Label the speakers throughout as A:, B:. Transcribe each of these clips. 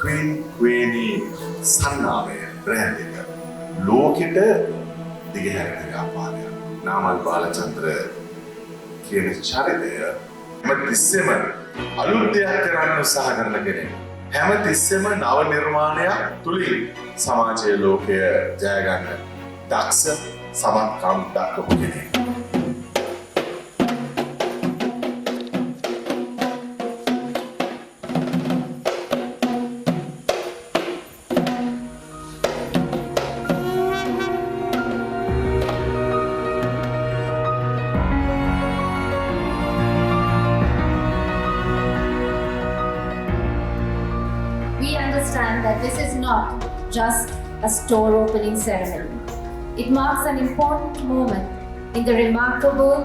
A: Queenie සන්නාමය brand එක ලෝකෙට දිගහැරෙන ව්‍යාපාරයක්. නාමල් බාලචන්ද්‍ර කියන චරිතය හැමතිස්සෙම අලුත් දෙයක් කරන්න උත්සාහ කරන කෙනෙක්. හැමතිස්සෙම නව නිර්මාණයක් තුලින් සමාජයේ ලෝකය ජය ගන්න දක්ෂ සමත්කම් දක්වපු කෙනෙක්.
B: We understand that this is not just a store opening ceremony. It marks an important moment in the remarkable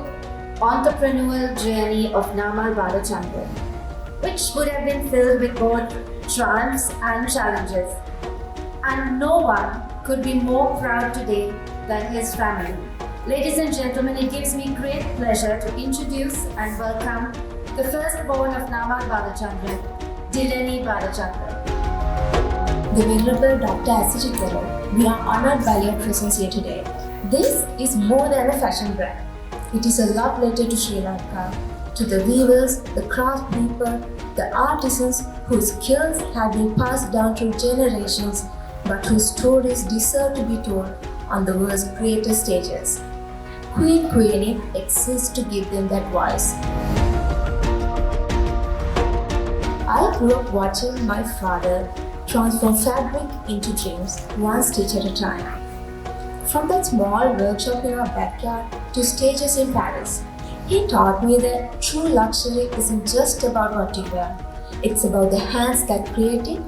B: entrepreneurial journey of Namal Balachandra, which would have been filled with both triumphs and challenges. And no one could be more proud today than his family. Ladies and gentlemen, it gives me great pleasure to introduce and welcome the firstborn of Namal Balachandra, Dileni Balachandra.
C: The Venerable Dr. Asijit Velu, we are honored by your presence here today. This is more than a fashion brand. It is a love letter to Sri Lanka, to the weavers, the craftspeople, the artisans whose skills have been passed down through generations, but whose stories deserve to be told on the world's greatest stages. Queenie exists to give them that voice. I grew up watching my father transform fabric into dreams, one stitch at a time. From that small workshop in our backyard to stages in Paris, he taught me that true luxury isn't just about what you wear. It's about the hands that create it,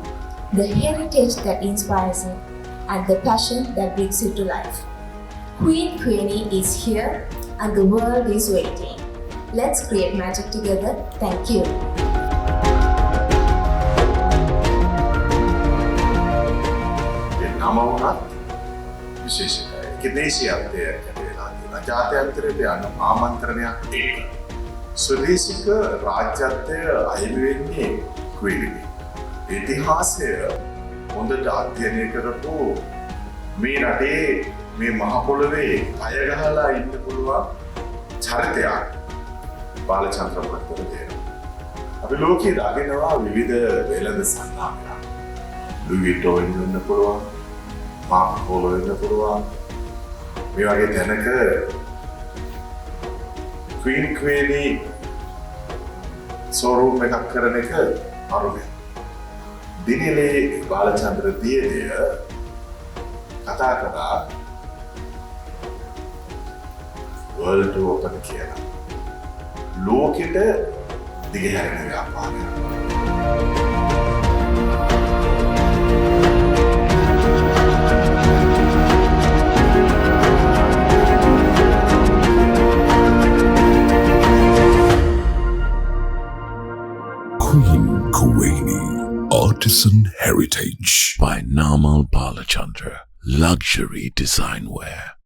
C: the heritage that inspires it, and the passion that brings it to life. Queenie is here and the world is waiting. Let's create magic together. Thank you.
A: නම වුණත් විශේෂයි. ඒක දේශීයත්වය ඇති වෙලා තියෙනවා. ජාත්‍යන්තරයට යන ආමන්ත්‍රණයක් ඒක. ස්වදේශික රාජ්‍යත්වය අහිමි වෙන්නේ ක්වීන්ගේ. ඉතිහාසය හොඳට අධ්‍යයනය කරපු මේ රටේ මේ මහ පොළොවේ අය ගහලා ඉන්න පුළුවන් චරිතයක් බාලචන්ද්‍ර මහත්තයා දෙනවා. අපි ලෝකයේ දකිනවා විවිධ වෙළඳ සන්නාමයන්. ලුයි විටෝන් වෙන්න පුළුවන්. මාක් පොලෝ වෙන්න පුළුවන්. මේ වගේ තැනක ක්වීනි සෝරූම් එකක් කරන එක අරුමයි. දිනෙලේ බාලචන්ද්‍ර දියදෙය කතා කරා වර්ල්ඩ් ඕපන් කියලා. ලෝකෙට දිගහැරෙන ව්‍යාපාරයක්.
D: Queenie Artisan Heritage by Namal Balachandra, luxury design wear.